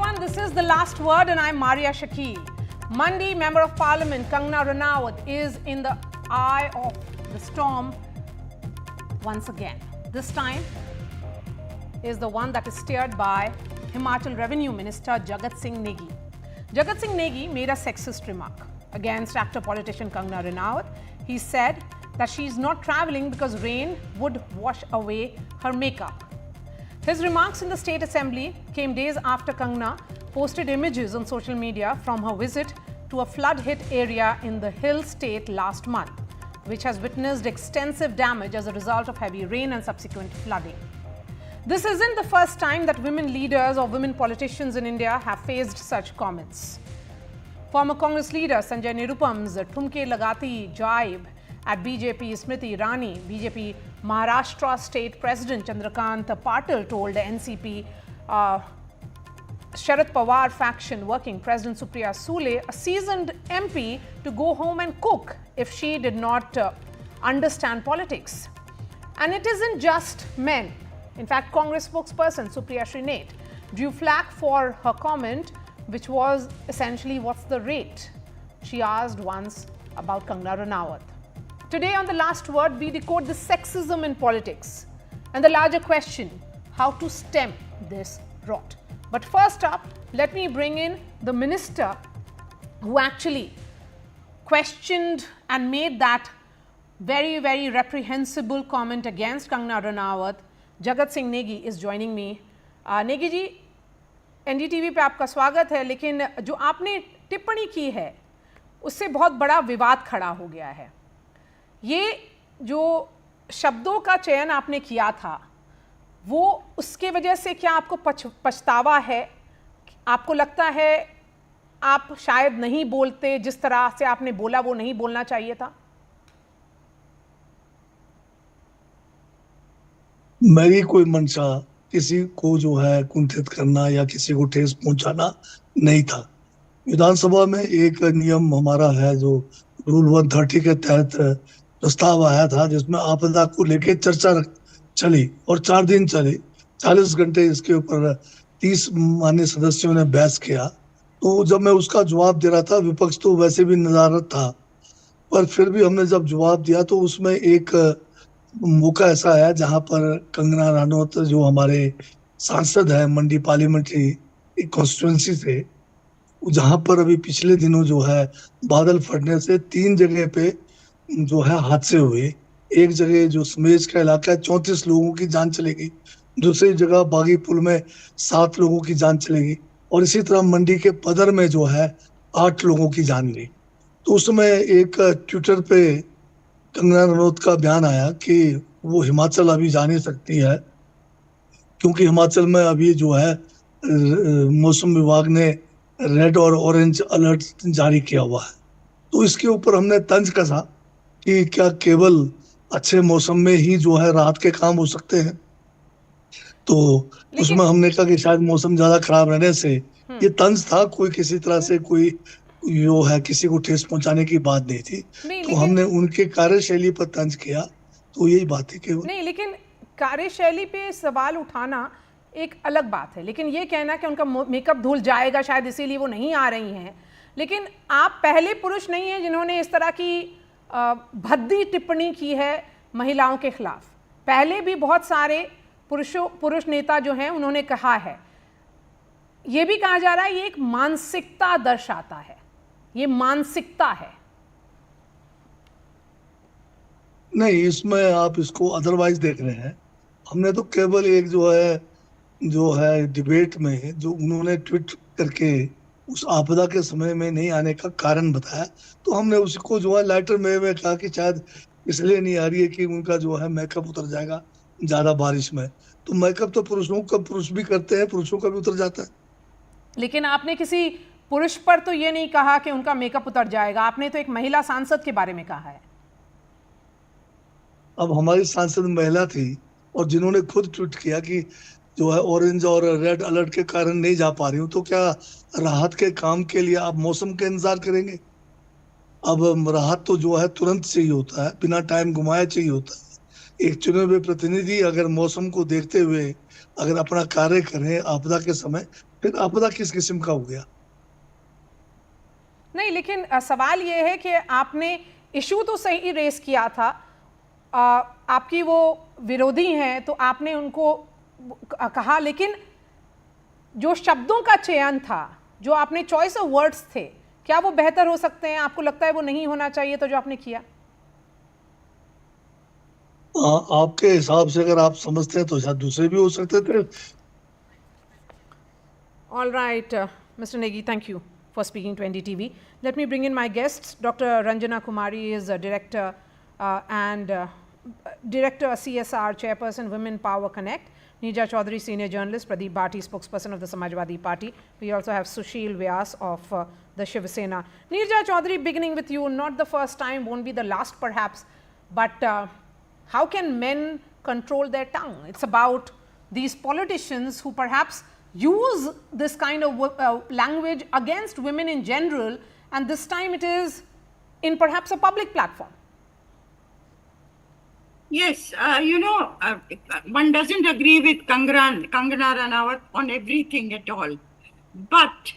everyone, this is The Last Word and I'm Maria Shakil. Mandi Member of Parliament Kangana Ranaut is in the eye of the storm once again. This time is the one that is steered by Himachal Revenue Minister Jagat Singh Negi. Jagat Singh Negi made a sexist remark against actor politician Kangana Ranaut. He said that she is not travelling because rain would wash away her makeup. His remarks in the State Assembly came days after Kangana posted images on social media from her visit to a flood-hit area in the Hill State last month, which has witnessed extensive damage as a result of heavy rain and subsequent flooding. This isn't the first time that women leaders or women politicians in India have faced such comments. Former Congress leader Sanjay Nirupam's Thumke Lagati jibe at BJP Smriti Irani, BJP Maharashtra State President Chandrakant Patil told the NCP Sharad Pawar faction working President Supriya Sule, a seasoned MP, to go home and cook if she did not understand politics. And it isn't just men. In fact, Congress spokesperson Supriya Srinath drew flack for her comment, which was essentially, what's the rate? She asked once about Kangana Ranaut. Today on The Last Word, we decode the sexism in politics and the larger question, how to stem this rot. But first up, let me bring in the minister who actually questioned and made that very, very reprehensible comment against Kangana Ranaut. Jagat Singh Negi is joining me. Negi ji, NDTV पे आपका स्वागत है, लेकिन जो आपने टिप्पणी की है उससे बहुत बड़ा विवाद खड़ा हो गया है। ये जो शब्दों का चयन आपने किया था, वो उसके वजह से क्या आपको पछतावा है? आपको लगता है आप शायद नहीं बोलते, जिस तरह से आपने बोला वो नहीं बोलना चाहिए था? मेरी कोई मंशा किसी को जो है कुंठित करना या किसी को ठेस पहुंचाना नहीं था। विधानसभा में एक नियम हमारा है जो रूल 130 के तहत प्रस्ताव आया था, जिसमें आपदा को लेकर चर्चा चली और 4 दिन चली। 40 घंटे इसके ऊपर 30 माननीय सदस्यों ने बहस किया। तो जब मैं उसका जवाब दे रहा था, विपक्ष तो वैसे भी नदारद था, पर फिर भी हमने जब जवाब दिया तो उसमें एक मौका ऐसा आया जहां पर कंगना रनौत जो हमारे सांसद है मंडी पार्लियामेंट्री कॉन्स्टिट्यूंसी से, जहां पर अभी पिछले दिनों जो है बादल फटने से 3 जगह पे जो है हादसे हुए। एक जगह जो समेज का इलाका है 34 लोगों की जान चलेगी, दूसरी जगह बागी पुल में 7 लोगों की जान चलेगी और इसी तरह मंडी के पदर में जो है 8 लोगों की जान गई। तो उस समय एक ट्विटर पे कंगना रनौत का बयान आया कि वो हिमाचल अभी जा नहीं सकती है, क्योंकि हिमाचल में अभी जो है मौसम विभाग ने रेड और ऑरेंज अलर्ट जारी किया हुआ है। तो इसके ऊपर हमने तंज कसा कि क्या केवल अच्छे मौसम में ही जो है राहत के काम हो सकते हैं। तो उसमें हमने कहा कि शायद मौसम ज्यादा खराब रहने से ये तंज था, कोई किसी तरह से कोई जो है किसी को ठेस पहुंचाने की बात नहीं थी। तो हमने उनके कार्यशैली पर तंज किया, तो यही बात है केवल। नहीं, लेकिन कार्यशैली पे सवाल उठाना एक अलग बात है, लेकिन ये कहना कि उनका मेकअप धुल जाएगा शायद इसीलिए वो नहीं आ रही हैं। लेकिन आप पहले पुरुष नहीं हैं जिन्होंने इस तरह की भद्दी टिप्पणी की है महिलाओं के खिलाफ। पहले भी बहुत सारे पुरुष नेता जो हैं उन्होंने कहा है। ये भी कहा जा रहा है ये एक मानसिकता दर्शाता है, ये मानसिकता है। नहीं, इसमें आप इसको अदरवाइज देख रहे हैं। हमने तो केवल एक जो है डिबेट में जो उन्होंने ट्वीट करके उस आपदा के समय में नहीं आने का कारण बताया, तो हमने उसको जो है लाइटर में कहा कि शायद इसलिए नहीं आ रही है कि उनका जो है मेकअप उतर जाएगा ज्यादा बारिश में। तो मेकअप तो पुरुष भी करते हैं, पुरुषों का भी उतर जाता है। लेकिन आपने किसी पुरुष पर तो ये नहीं कहा कि उनका मेकअप उतर जाएगा, आपने तो एक महिला सांसद के बारे में कहा है। अब हमारी सांसद महिला थी और जिन्होंने खुद ट्वीट किया कि जो है ऑरेंज और रेड अलर्ट के कारण नहीं जा पा रही हूँ, तो क्या राहत के काम के लिए आप मौसम का इंतजार करेंगे? अब राहत तो जो है तुरंत चाहिए होता है, बिना टाइम घुमाए चाहिए होता है। एक चुने हुए प्रतिनिधि अगर मौसम को देखते हुए अगर अपना कार्य करें आपदा के समय, फिर आपदा किस किस्म का हो गया? नहीं, लेकिन सवाल ये है कि आपने इशू तो सही रेस किया था, आपकी वो विरोधी हैं तो आपने उनको कहा, लेकिन जो शब्दों का चयन था, जो आपने चॉइस ऑफ वर्ड्स थे, क्या वो बेहतर हो सकते हैं? आपको लगता है वो नहीं होना चाहिए तो जो आपने किया? आपके हिसाब से अगर आप समझते हैं तो शायद दूसरे भी हो सकते थे। All right, Mr. Negi, thank you for speaking to NDTV. Let me bring in my guests. Dr. Ranjana Kumari is a director and Director CSR, Chairperson, Women Power Connect. Neerja Chaudhary, Senior Journalist. Pradeep Bhati, Spokesperson of the Samajwadi Party. We also have Sushil Vyas of the Shiv Sena. Neerja Chaudhary, beginning with you, not the first time, won't be the last perhaps, but how can men control their tongue? It's about these politicians who perhaps use this kind of language against women in general, and this time it is in perhaps a public platform. Yes, one doesn't agree with Kangana Ranaut on everything at all. But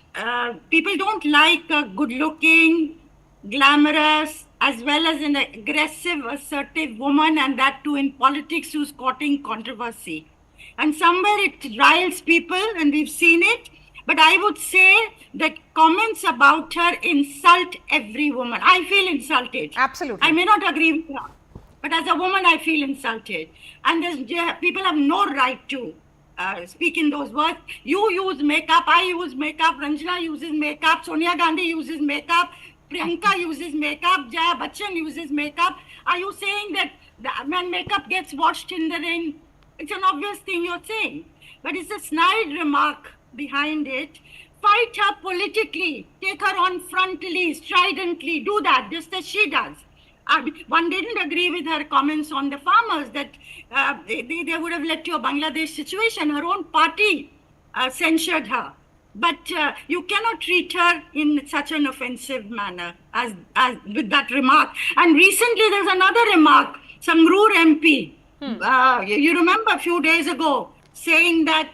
people don't like a good-looking, glamorous, as well as an aggressive, assertive woman, and that too in politics who's courting controversy. And somewhere it riles people, and we've seen it. But I would say that comments about her insult every woman. I feel insulted. Absolutely. I may not agree with her, but as a woman, I feel insulted. And people have no right to speak in those words. You use makeup, I use makeup, Ranjana uses makeup, Sonia Gandhi uses makeup, Priyanka uses makeup, Jaya Bachchan uses makeup. Are you saying that when makeup gets washed in the rain, it's an obvious thing you're saying? But it's a snide remark behind it. Fight her politically, take her on frontally, stridently, do that, just as she does. One didn't agree with her comments on the farmers that they would have led to a Bangladesh situation. Her own party censured her. But you cannot treat her in such an offensive manner as with that remark. And recently there's another remark, Sangrur MP. You remember a few days ago saying that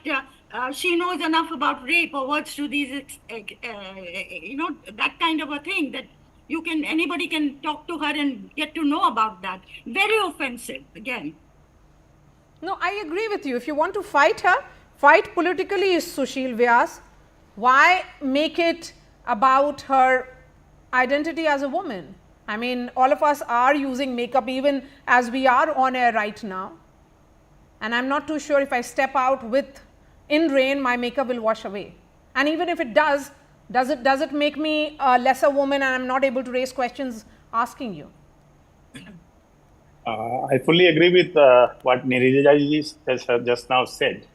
she knows enough about rape or words to these, that kind of a thing, that anybody can talk to her and get to know about that. Very offensive, again. No, I agree with you. If you want to fight her, fight politically, Sushil Vyas. Why make it about her identity as a woman? I mean, all of us are using makeup even as we are on air right now. And I'm not too sure if I step out in rain, my makeup will wash away. And even if it does it make me a lesser woman and I'm not able to raise questions asking you? I fully agree with what Neerja ji has just now said.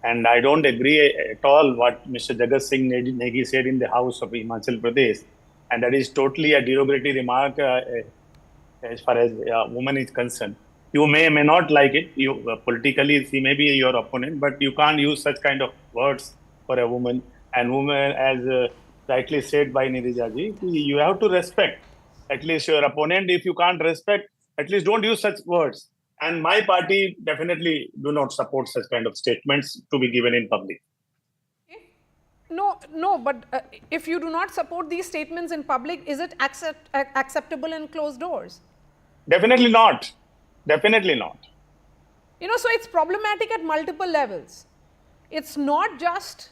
And I don't agree at all what Mr. Jagat Singh Negi said in the House of Himachal Pradesh. And that is totally a derogatory remark as far as a woman is concerned. You may not like it. You politically, she may be your opponent, but you can't use such kind of words for a woman. And woman, as rightly said by Neerja ji, you have to respect at least your opponent. If you can't respect, at least don't use such words. And my party definitely do not support such kind of statements to be given in public. No, but if you do not support these statements in public, is it acceptable in closed doors? Definitely not. Definitely not. So it's problematic at multiple levels. It's not just,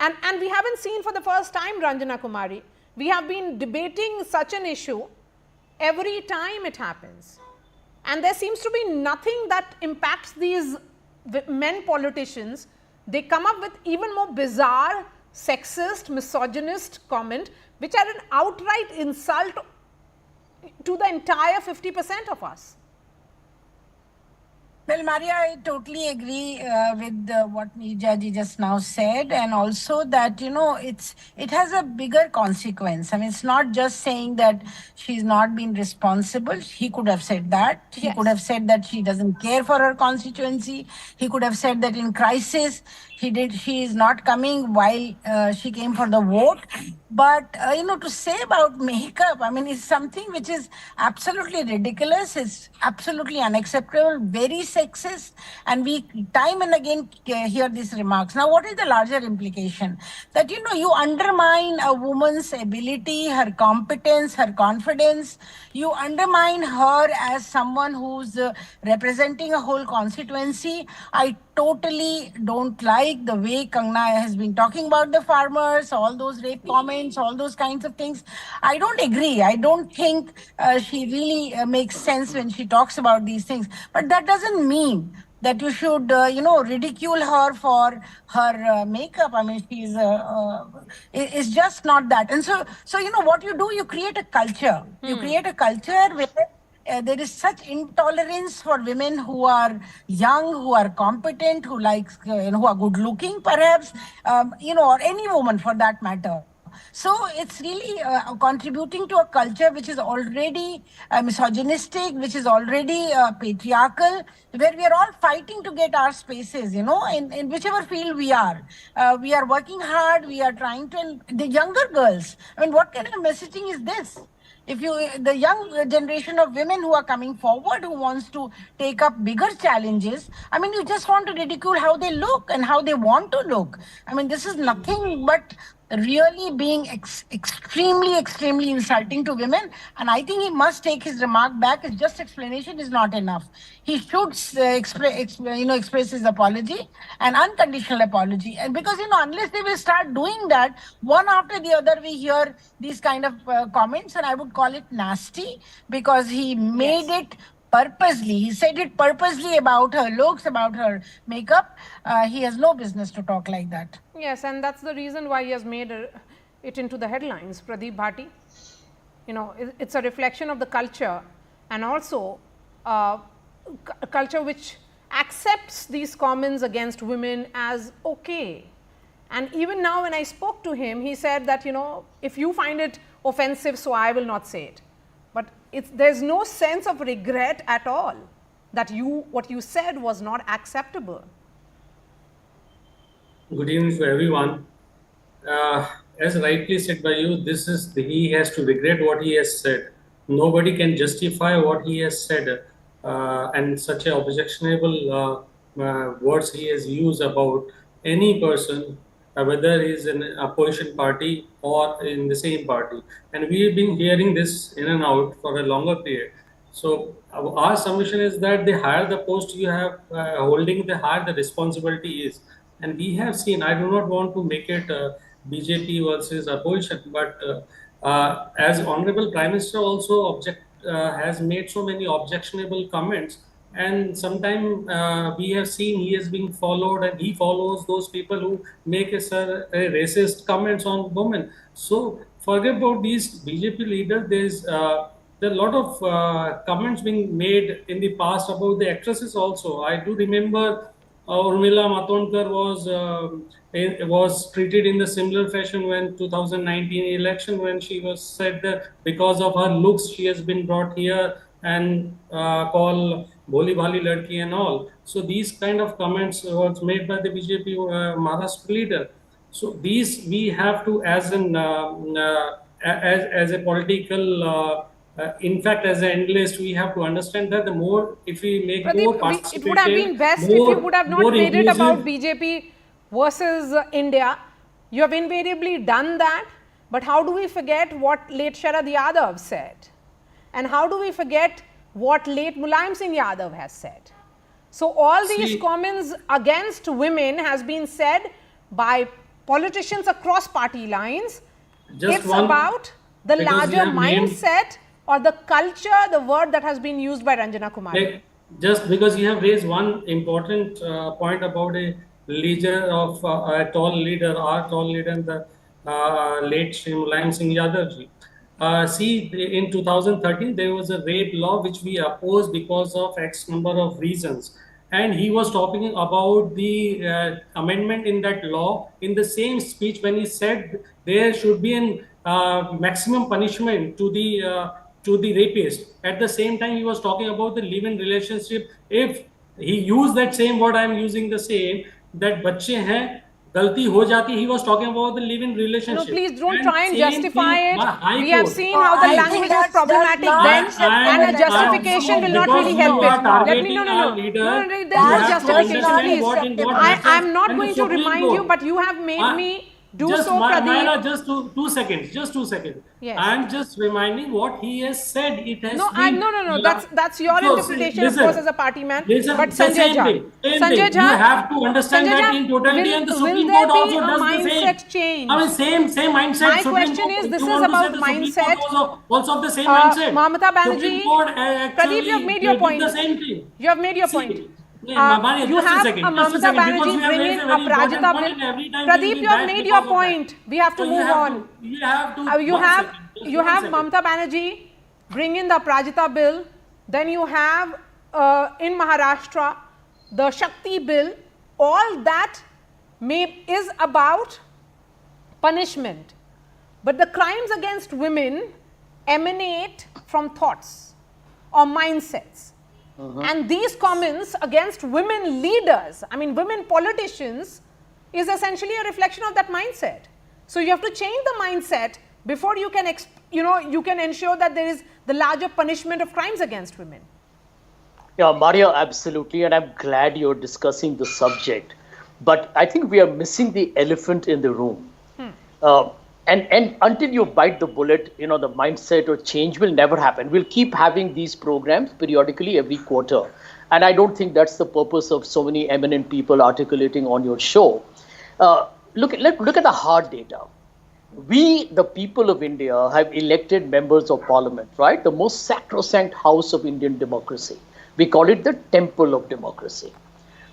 and we haven't seen for the first time, Ranjana Kumari, we have been debating such an issue every time it happens. And there seems to be nothing that impacts these men politicians. They come up with even more bizarre, sexist, misogynist comment, which are an outright insult to the entire 50% of us. Well, Maria, I totally agree with what Neerja ji just now said, and also that, it has a bigger consequence. I mean, it's not just saying that she's not been responsible. He could have said that. He could have said that she doesn't care for her constituency. He could have said that in crisis, She is not coming while she came for the vote. But to say about makeup, I mean, it's something which is absolutely ridiculous. It's absolutely unacceptable, very sexist, and we time and again hear these remarks. Now, what is the larger implication? That you undermine a woman's ability, her competence, her confidence. You undermine her as someone who's representing a whole constituency. I totally don't like the way Kangna has been talking about the farmers, all those rape comments, all those kinds of things. I don't agree. I don't think she really makes sense when she talks about these things. But that doesn't mean that you should, ridicule her for her makeup. I mean, it's just not that. And so, what you do, you create a culture. You create a culture where there is such intolerance for women who are young, who are competent, who who are good looking, perhaps, or any woman for that matter. So it's really contributing to a culture which is already misogynistic, which is already patriarchal, where we are all fighting to get our spaces, in whichever field we are. We are working hard, we are trying to, and the younger girls, I mean, what kind of messaging is this? If the young generation of women who are coming forward, who wants to take up bigger challenges, I mean, you just want to ridicule how they look and how they want to look. I mean, this is nothing but really being extremely insulting to women. And I think he must take his remark back. His just explanation is not enough. He should express his apology, an unconditional apology. And because, unless they will start doing that, one after the other, we hear these kind of comments, and I would call it nasty, because he made it purposely. He said it purposely about her looks, about her makeup. He has no business to talk like that. Yes, and that's the reason why he has made it into the headlines, Pradeep Bhati. It's a reflection of the culture, and also a culture which accepts these comments against women as okay. And even now when I spoke to him, he said that, if you find it offensive, so I will not say it. But there's no sense of regret at all that what you said was not acceptable. Good evening to everyone. As rightly said by you, he has to regret what he has said. Nobody can justify what he has said, and such a objectionable words he has used about any person, whether he is in a opposition party or in the same party. And we've been hearing this in and out for a longer period. So our submission is that the higher the post you have holding, the higher the responsibility is. And we have seen, I do not want to make it BJP versus opposition, but as Honorable Prime Minister also has made so many objectionable comments, and sometimes we have seen he is being followed, and he follows those people who make a racist comments on women. So forget about these BJP leaders. There are a lot of comments being made in the past about the actresses also. I do remember Urmila Matondkar was treated in the similar fashion when 2019 election, when she was said that because of her looks she has been brought here and called Bholi Bhali Ladki and all. So these kind of comments was made by the BJP Maharashtra leader. So these we have to, as a political in fact, as an analyst, we have to understand that the more, if we make Pradeep, more participative, it would have been best if you would have not made it about BJP versus India. You have invariably done that. But how do we forget what late Sharad Yadav said? And how do we forget what late Mulayam Singh Yadav has said? So all these comments against women has been said by politicians across party lines. It's about the larger mindset or the culture, the word that has been used by Ranjana Kumari. Just because you have raised one important point about a leader of a tall leader, our tall leader, and the late Shri Mulayam Singh Yadav ji. In 2013, there was a rape law which we opposed because of X number of reasons. And he was talking about the amendment in that law in the same speech when he said there should be a maximum punishment to the rapist. At the same time, he was talking about the live-in relationship. If he used that same word, I am using the same. that बच्चे हैं, गलती हो जाती. He was talking about the live-in No, relationship. please don't And try and same justify thing it. by High We have Court. seen how the I think language is that's problematic not then, acceptable and a at all. justification will not because really you help are it. targeting No, our leader, there's no That's justification, just not please. acceptable. I'm not And the going to Supreme remind you, Court. but you have made me do just so, Pradeep. Myra, just 2 seconds. Yes. I'm just reminding what he has said. It has been. No. That's your So, interpretation, listen, of course, as a party man. listen, But the Sanjay same Jha, thing, same Sanjay thing. Jha, You have to understand Sanjay that Jha, in totality, and the will Supreme there Court be also a does the mindset same. change? I mean, same mindset. My Supreme question Court, is, if this you is want to about say the Supreme mindset. Court also of the same mindset. Mamata Supreme Banerjee, Court Pradeep, actually you have made your point. did the same thing. You have made your See, point. Maria, You just have a second, a just a Mamata second, because Banerjee you have bring raised in a a very important Prajita point, bill. and every time Pradeep, we you have bash made because your of that. point. We have to So move on. You have to. You one have second, just you one have second. Mamata Banerjee bring in the Prajita bill. Then you have in Maharashtra the Shakti bill. All that is about punishment, but the crimes against women emanate from thoughts or mindsets. And these comments against women leaders, I mean women politicians, is essentially a reflection of that mindset. So you have to change the mindset before you can you can ensure that there is the larger punishment of crimes against women. Yeah, Maria, absolutely, and I'm glad you're discussing the subject. But I think we are missing the elephant in the room. And until you bite the bullet, the mindset or change will never happen. We'll keep having these programs periodically every quarter. And I don't think that's the purpose of so many eminent people articulating on your show. Look at the hard data. We, the people of India, have elected members of parliament, right? The most sacrosanct house of Indian democracy. We call it the temple of democracy.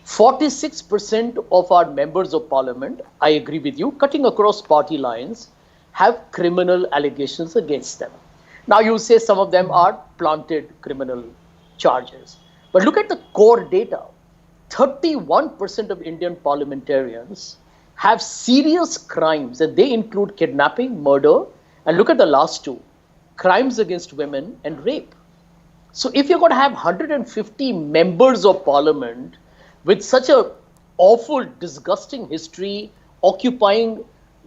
46% of our members of parliament, I agree with you, cutting across party lines, have criminal allegations against them. Now you say some of them are planted criminal charges. But look at the core data. 31% of Indian parliamentarians have serious crimes, and they include kidnapping, murder, and look at the last two, crimes against women and rape. So if you're going to have 150 members of parliament with such a awful, disgusting history occupying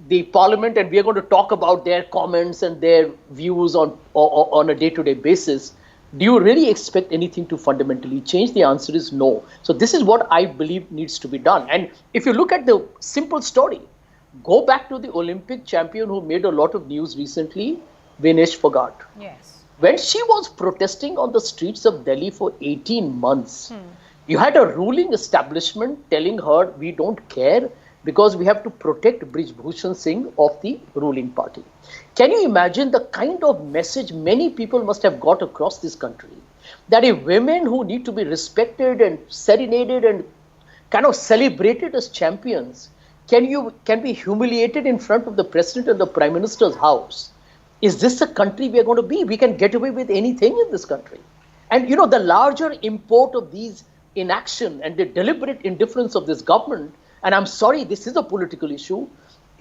the parliament, and we are going to talk about their comments and their views on a day-to-day basis, do you really expect anything to fundamentally change? The answer is no. So this is what I believe needs to be done. And if you look at the simple story, go back to the Olympic champion who made a lot of news recently, Vinesh Phogat. Yes. When she was protesting on the streets of Delhi for 18 months, you had a ruling establishment telling her, we don't care because we have to protect Brij Bhushan Singh of the ruling party. Can you imagine the kind of message many people must have got across this country? That if women who need to be respected and serenaded and kind of celebrated as champions can be humiliated in front of the president and the prime minister's house. Is this the country we are going to be? We can get away with anything in this country. And the larger import of these inaction and the deliberate indifference of this government, and I'm sorry, this is a political issue,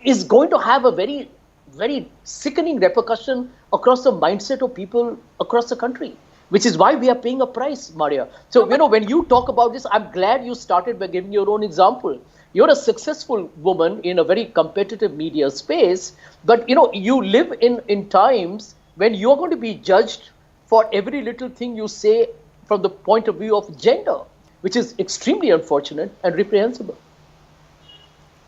is going to have a very, very sickening repercussion across the mindset of people across the country, which is why we are paying a price, Maria. So, when you talk about this, I'm glad you started by giving your own example. You're a successful woman in a very competitive media space, but you live in times when you're going to be judged for every little thing you say from the point of view of gender, which is extremely unfortunate and reprehensible.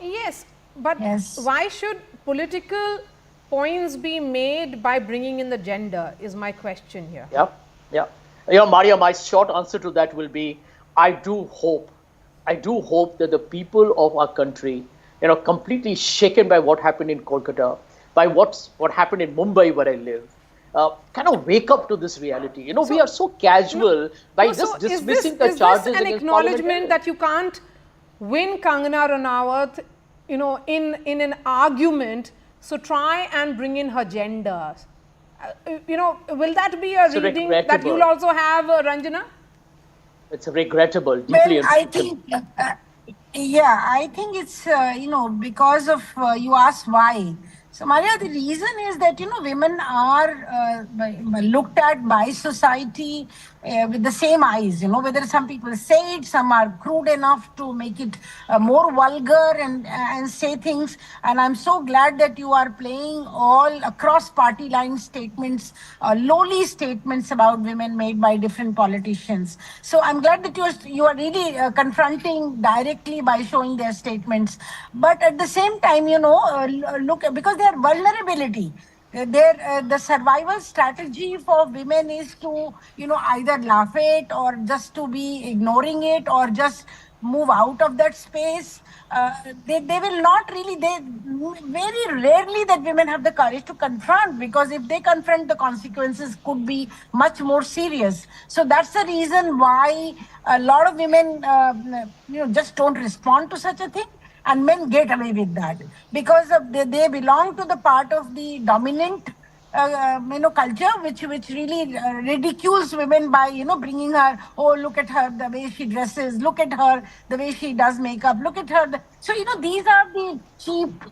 Yes, but Yes. why should political points be made by bringing in the gender is my question here. Yeah. Maria, my short answer to that will be, I do hope that the people of our country, completely shaken by what happened in Kolkata, by what happened in Mumbai where I live, kind of wake up to this reality. We are so casual by just dismissing the charges Is this an against acknowledgement that you can't win Kangana Ranaut, in an argument? So try and bring in her gender. Will that be a It's reading that regrettable. you'll also have, Ranjana? It's regrettable, deeply Well, I unfortunate. think, I think it's, because of, you asked why. So, Maria, the reason is that, women are looked at by society with the same eyes, whether some people say it, some are crude enough to make it more vulgar and say things. And I'm so glad that you are playing all across party line statements, lowly statements about women made by different politicians. So I'm glad that you are really confronting directly by showing their statements. But at the same time, look, because their vulnerability, the survival strategy for women is to either laugh it or just to be ignoring it or just move out of that space. They will not really, very rarely that women have the courage to confront, because if they confront, the consequences could be much more serious. So that's the reason why a lot of women just don't respond to such a thing. And men get away with that because they belong to the part of the dominant culture, which really ridicules women by bringing her, oh, look at her, the way she dresses, look at her, the way she does makeup, look at her. So these are the cheap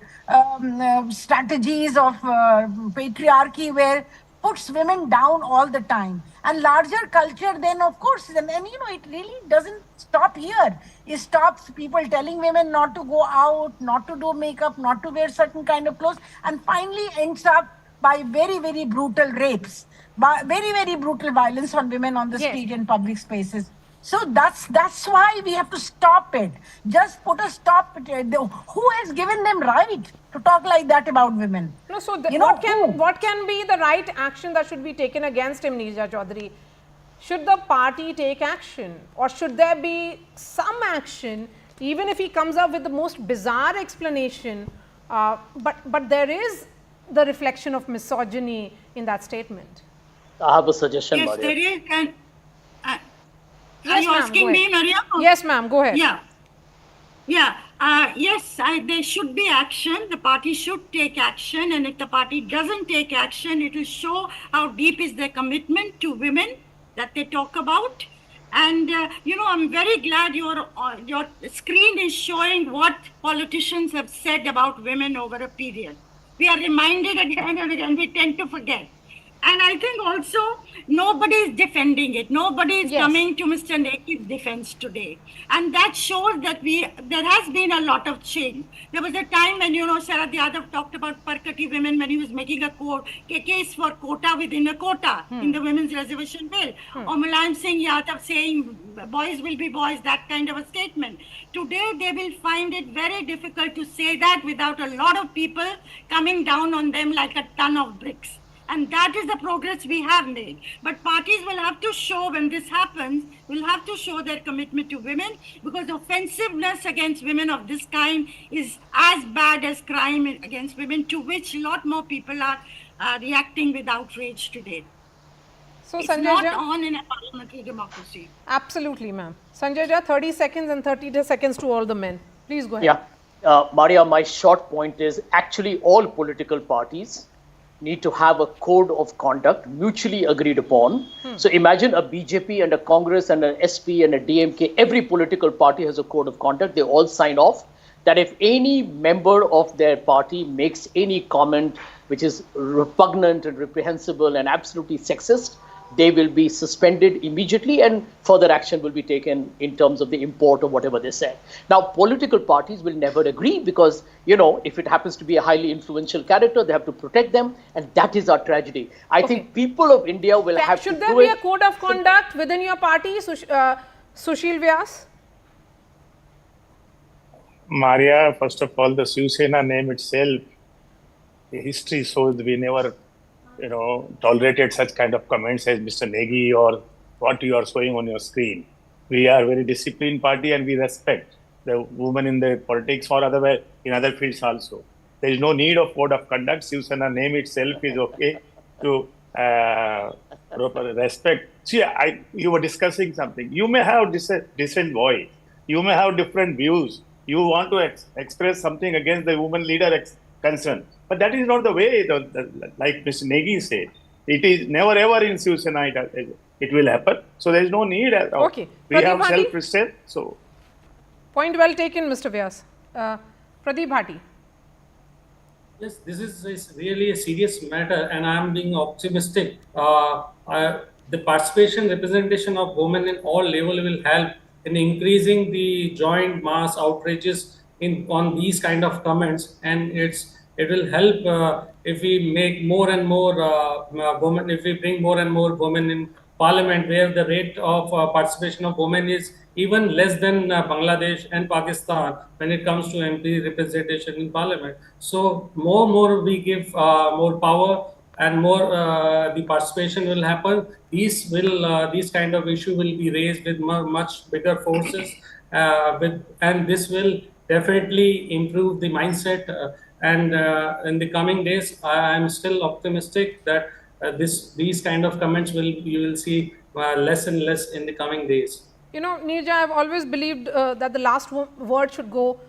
strategies of patriarchy, where puts women down all the time. And larger culture, then of course, and it really doesn't stop here. It stops people telling women not to go out, not to do makeup, not to wear certain kind of clothes, and finally ends up by very, very brutal rapes, by very, very brutal violence on women on the street and public spaces. So that's why we have to stop it. Just put a stop to it. Who has given them right to talk like that about women? No, so what can be the right action that should be taken against him, Neerja Chaudhary? Should the party take action, or should there be some action, even if he comes up with the most bizarre explanation, but there is the reflection of misogyny in that statement? I have a suggestion, Yes, Maria. there is. And, Yes, are you ma'am, asking go me, ahead. Maria? Yes, ma'am, go ahead. Yeah. Yeah. Yes, there should be action. The party should take action. And if the party doesn't take action, it will show how deep is their commitment to women that they talk about. And, I'm very glad your screen is showing what politicians have said about women over a period. We are reminded again and again. We tend to forget. And I think also nobody is defending it. Nobody is coming to Mr. Negi's defense today. And that shows that there has been a lot of change. There was a time when, Sharad Yadav talked about Parkati women when he was making a case for quota within a quota in the women's reservation bill. Or Mulayam Singh Yadav saying boys will be boys, that kind of a statement. Today, they will find it very difficult to say that without a lot of people coming down on them like a ton of bricks. And that is the progress we have made. But parties will have to show, when this happens, will have to show their commitment to women, because offensiveness against women of this kind is as bad as crime against women, to which a lot more people are reacting with outrage today. So, It's Sanjay not Jha, on in a parliamentary democracy. absolutely, ma'am. Sanjay Jha, 30 seconds and 30 seconds to all the men. Please go ahead. Yeah. Maria, my short point is actually all political parties need to have a code of conduct mutually agreed upon. So imagine a BJP and a Congress and an SP and a DMK, every political party has a code of conduct. They all sign off that if any member of their party makes any comment which is repugnant and reprehensible and absolutely sexist, they will be suspended immediately and further action will be taken in terms of the import of whatever they said. Now, political parties will never agree because, if it happens to be a highly influential character, they have to protect them, and that is our tragedy. I think people of India will have to do it. Should there be a code of conduct within your party, Sushil Vyas? Maria, first of all, the Shiv Sena name itself, the history shows we never tolerated such kind of comments as Mr. Negi or what you are showing on your screen. We are a very disciplined party and we respect the women in the politics or otherwise in other fields also. There is no need of code of conduct. Shiv Sena name itself is okay to respect. See, you were discussing something. You may have different voice. You may have different views. You want to express something against the woman leader concern. But that is not the way, like Mr. Negi said. It is never ever in Shiv Sena it will happen. So there is no need. Okay. We have self-restraint. So, point well taken, Mr. Vyas. Pradeep Bhati. Yes, this is really a serious matter, and I am being optimistic. The participation, representation of women in all level will help in increasing the joint mass outrages in on these kind of comments, and it will help if we make more and more women, if we bring more and more women in parliament, where the rate of participation of women is even less than Bangladesh and Pakistan when it comes to MP representation in parliament. So more we give more power and more the participation will happen. These kind of issue will be raised with much bigger forces, and this will definitely improve the mindset. And in the coming days, I am still optimistic that these kind of comments you will see less and less in the coming days. You know, Neerja, I've always believed that the last word should go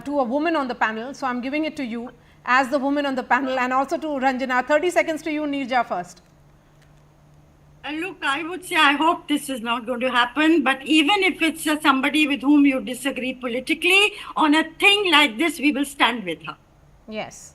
to a woman on the panel. So I'm giving it to you as the woman on the panel, and also to Ranjana. 30 seconds to you, Neerja, first. Look, I would say I hope this is not going to happen, but even if it's somebody with whom you disagree politically, on a thing like this, we will stand with her. Yes.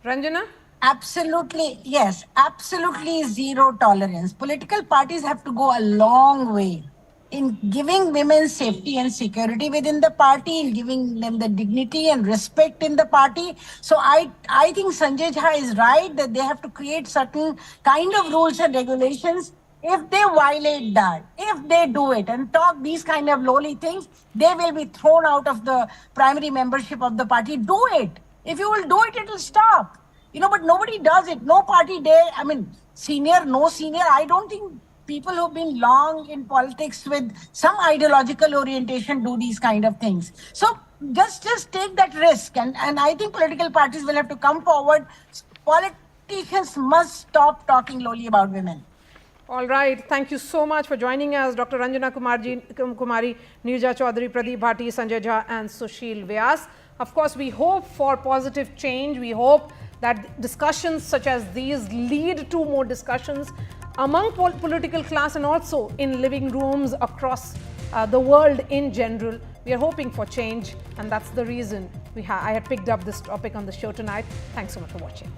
Ranjana? Absolutely, yes, absolutely zero tolerance. Political parties have to go a long way in giving women safety and security within the party, in giving them the dignity and respect in the party. So I think Sanjay Jha is right that they have to create certain kind of rules and regulations. If they violate that, if they do it and talk these kind of lowly things, they will be thrown out of the primary membership of the party. Do it. If you will do it, it will stop. You know, but nobody does it. No party dare. I mean, senior, no senior. I don't think people who've been long in politics with some ideological orientation do these kind of things. So just take that risk. And I think political parties will have to come forward. Politicians must stop talking lowly about women. All right. Thank you so much for joining us, Dr. Ranjana Kumari, Neerja Chaudhary, Pradeep Bhati, Sanjay Jha, and Sushil Vyas. Of course, we hope for positive change. We hope that discussions such as these lead to more discussions among political class and also in living rooms across the world in general. We are hoping for change, and that's the reason I had picked up this topic on the show tonight. Thanks so much for watching.